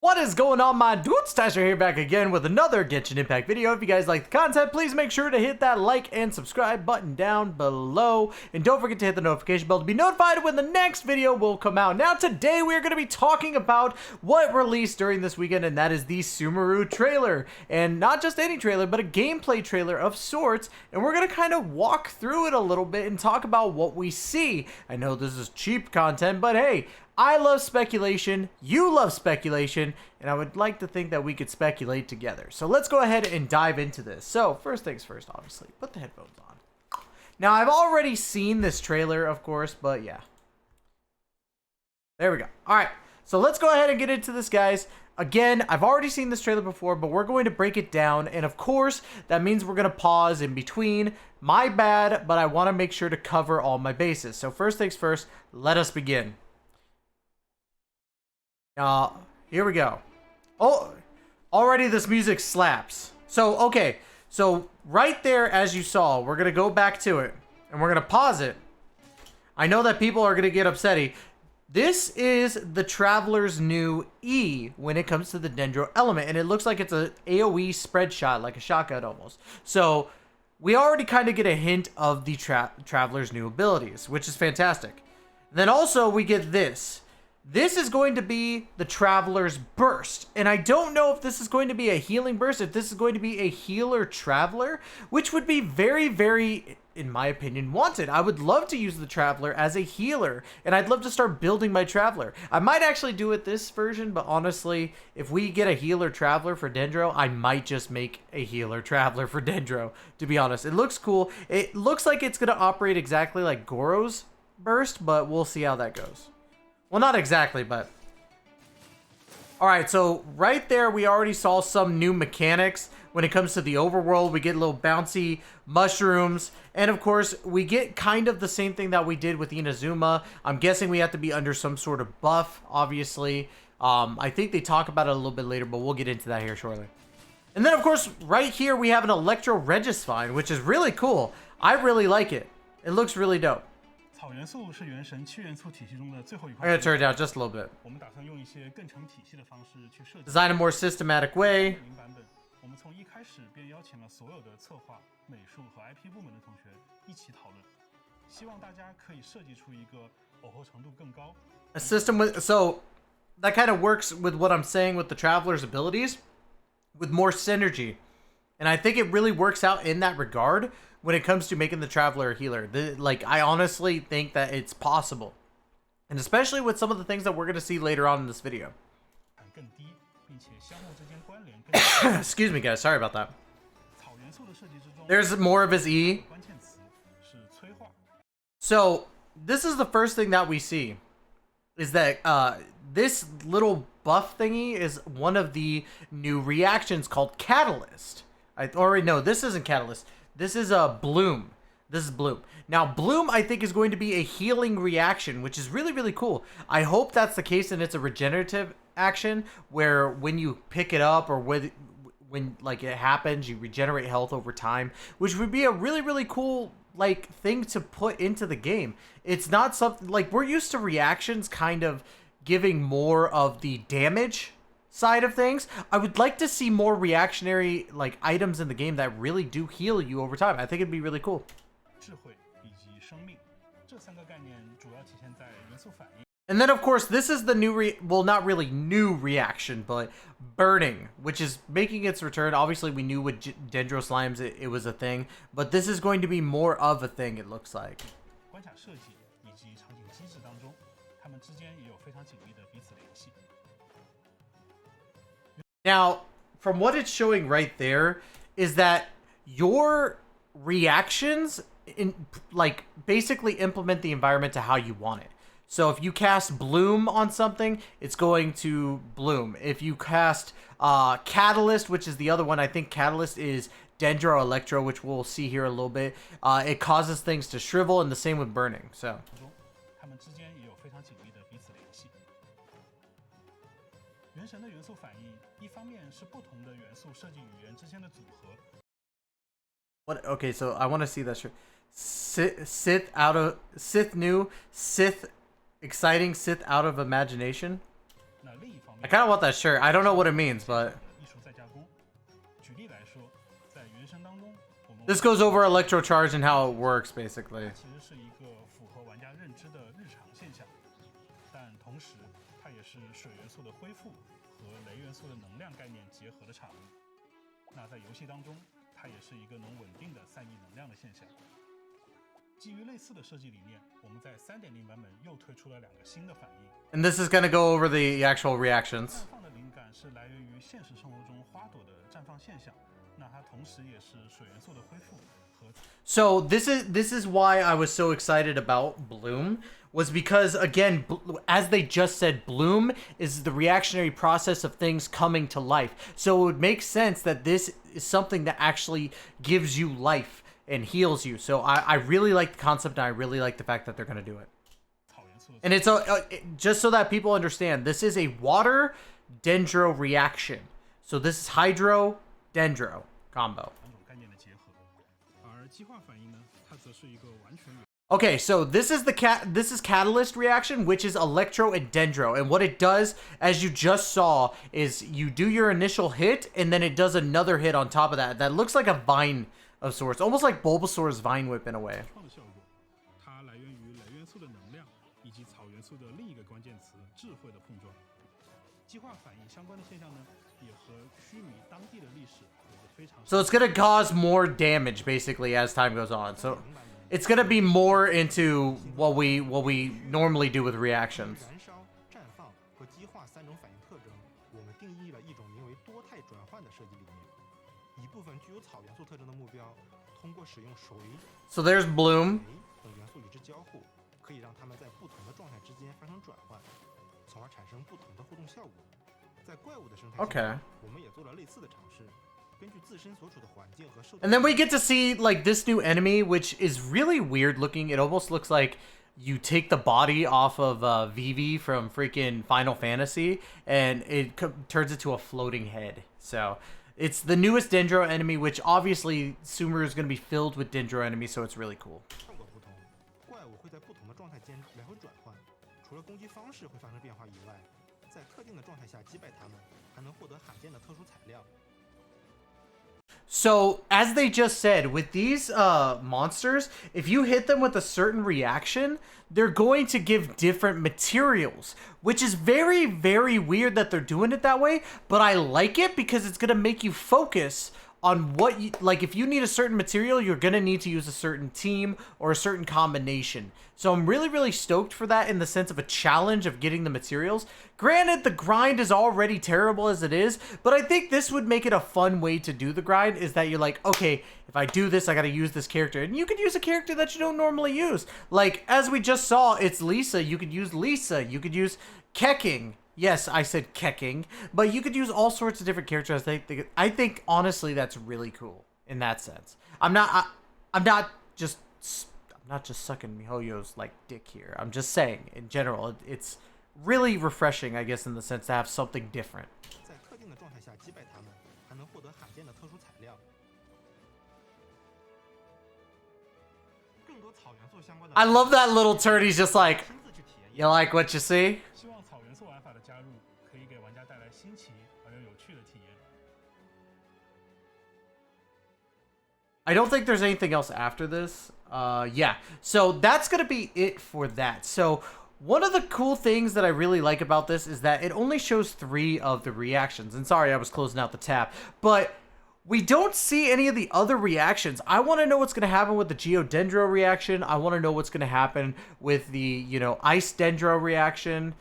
What is going on, my dudes? Tystra here, back again with another Genshin Impact video. If you guys like the content, please make sure to hit that like and subscribe button down below. And don't forget to hit the notification bell to be notified when the next video will come out. Now, today we are going to be talking about what released during this weekend, and that is the Sumeru trailer. And not just any trailer, but a gameplay trailer of sorts. And we're going to kind of walk through it a little bit and talk about what we see. I know this is cheap content, but hey, I love speculation, you love speculation, and I would like to think that we could speculate together. So let's go ahead and dive into this. So first things first, obviously, put the headphones on. Now, I've already seen this trailer, of course, but yeah. There we go. All right, so let's go ahead and get into this, guys. Again, I've already seen this trailer before, but we're going to break it down. And of course, that means we're going to pause in between. My bad, but I want to make sure to cover all my bases. So first things first, let us begin. Here we go. Oh, already this music slaps. So, okay. So, right there, as you saw, we're going to go back to it. And we're going to pause it. I know that people are going to get upsetty. This is the Traveler's new E when it comes to the Dendro element. And it looks like it's a AoE spread shot, like a shotgun almost. So, we already kind of get a hint of the Traveler's new abilities, which is fantastic. Then also, we get this. This is going to be the Traveler's Burst, and I don't know if this is going to be a healing burst, if this is going to be a healer Traveler, which would be very, very, in my opinion, wanted. I would love to use the Traveler as a healer, and I'd love to start building my Traveler. I might actually do it this version, but honestly, if we get a healer Traveler for Dendro, I might just make a healer Traveler for Dendro, to be honest. It looks cool. It looks like it's going to operate exactly like Goro's Burst, but we'll see how that goes. Well, not exactly, but... Alright, so right there we already saw some new mechanics. When it comes to the overworld, we get little bouncy mushrooms. And of course, we get kind of the same thing that we did with Inazuma. I'm guessing we have to be under some sort of buff, obviously. I think they talk about it a little bit later, but we'll get into that here shortly. And then, of course, right here we have an Electro Regisvine, which is really cool. I really like it. It looks really dope. I'm gonna turn it down just a little bit. Design a more systematic way. A system with, so that kind of works with what I'm saying with the Traveler's abilities, with more synergy. And I think it really works out in that regard when it comes to making the Traveler a healer. I honestly think that it's possible. And especially with some of the things that we're going to see later on in this video. Excuse me, guys. Sorry about that. There's more of his E. So, this is the first thing that we see. Is that this little buff thingy is one of the new reactions called Catalyst. No, this isn't Catalyst. This is a Bloom. This is Bloom. Now, Bloom, I think, is going to be a healing reaction, which is really, really cool. I hope that's the case and it's a regenerative action where when you pick it up or when like it happens, you regenerate health over time, which would be a really, really cool like thing to put into the game. It's not something like we're used to reactions kind of giving more of the damage side of things. I would like to see more reactionary like items in the game that really do heal you over time. I think it'd be really cool. And then of course this is the new well, not really new reaction, but burning, which is making its return. Obviously we knew with Dendro Slimes it was a thing, but this is going to be more of a thing, it looks like. Now, from what it's showing right there, is that your reactions basically implement the environment to how you want it. So if you cast Bloom on something, it's going to bloom. If you cast Catalyst, which is the other one, I think Catalyst is Dendro Electro, which we'll see here a little bit. It causes things to shrivel, and the same with burning. So. What? Okay, so I want to see that. Sith exciting Sith out of imagination. I kind of want that shirt. I don't know what it means, but this goes over electrocharge and how it works, basically. And this is going to go over the actual reactions. So this is why I was so excited about Bloom, was because, again, as they just said, Bloom is the reactionary process of things coming to life. So it would make sense that this is something that actually gives you life and heals you. So I really like the concept, and I really like the fact that they're going to do it. And it's just so that people understand, this is a water dendro reaction. So this is hydro dendro combo. Okay, so this is catalyst reaction, which is electro and dendro. And what it does, as you just saw, is you do your initial hit, and then it does another hit on top of that. That looks like a vine of sorts, almost like Bulbasaur's Vine Whip in a way. So it's gonna cause more damage basically as time goes on. So it's gonna be more into what we normally do with reactions. So there's Bloom. Okay. And then we get to see like this new enemy, which is really weird looking. It almost looks like you take the body off of Vivi from freaking Final Fantasy, and it turns into a floating head. So it's the newest Dendro enemy, which obviously Sumeru is going to be filled with Dendro enemies, so it's really cool. So, as they just said, with these monsters, if you hit them with a certain reaction, they're going to give different materials, which is very, very weird that they're doing it that way, but I like it because it's going to make you focus on what you, like if you need a certain material, you're going to need to use a certain team or a certain combination. So I'm really, really stoked for that in the sense of a challenge of getting the materials. Granted, the grind is already terrible as it is, but I think this would make it a fun way to do the grind, is that you're like, okay, if I do this, I got to use this character. And you could use a character that you don't normally use. Like, as we just saw, it's Lisa. You could use Lisa. You could use Keking. Yes, I said Keking, but you could use all sorts of different characters. I think honestly that's really cool in that sense. I'm not just sucking MiHoYo's like dick here. I'm just saying in general, it's really refreshing, I guess, in the sense to have something different. I love that little turd. He's just like, you like what you see? I don't think there's anything else after this. Yeah, so that's gonna be it for that. So one of the cool things that I really like about this is that it only shows 3 of the reactions. And sorry, I was closing out the tab, but we don't see any of the other reactions. I want to know what's going to happen with the Geodendro reaction. I want to know what's going to happen with the, you know, Ice Dendro reaction.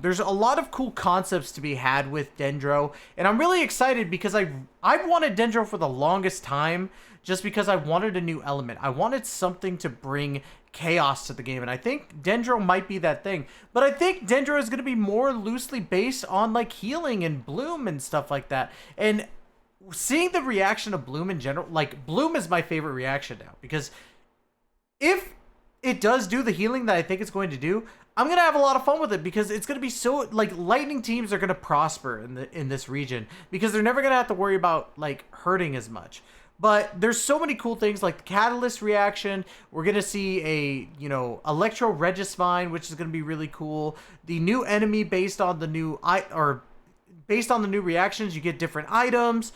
There's a lot of cool concepts to be had with Dendro, and I'm really excited because I've wanted Dendro for the longest time, just because I wanted a new element. I wanted something to bring chaos to the game, and I think Dendro might be that thing. But I think Dendro is going to be more loosely based on like healing and Bloom and stuff like that. And seeing the reaction of Bloom in general, like Bloom is my favorite reaction now, because if it does do the healing that I think it's going to do, I'm going to have a lot of fun with it, because it's going to be so, like, lightning teams are going to prosper in this region, because they're never going to have to worry about, like, hurting as much. But there's so many cool things like the catalyst reaction. We're going to see a, electro regisvine, which is going to be really cool. The new enemy based on the new reactions, you get different items,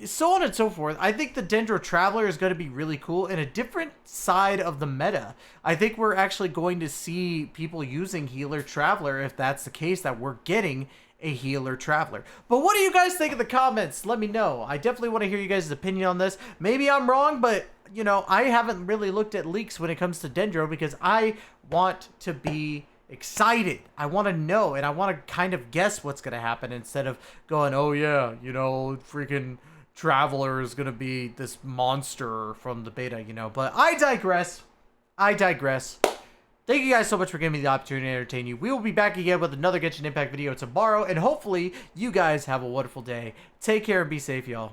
so on and so forth. I think the Dendro Traveler is going to be really cool in a different side of the meta. I think we're actually going to see people using Healer Traveler if that's the case, that we're getting a Healer Traveler. But what do you guys think in the comments? Let me know. I definitely want to hear you guys' opinion on this. Maybe I'm wrong, but I haven't really looked at leaks when it comes to Dendro because I want to be excited. I want to know, and I want to kind of guess what's going to happen instead of going, oh yeah, freaking Traveler is going to be this monster from the beta, But I digress. Thank you guys so much for giving me the opportunity to entertain you. We will be back again with another Genshin Impact video tomorrow, and hopefully you guys have a wonderful day. Take care and be safe, y'all.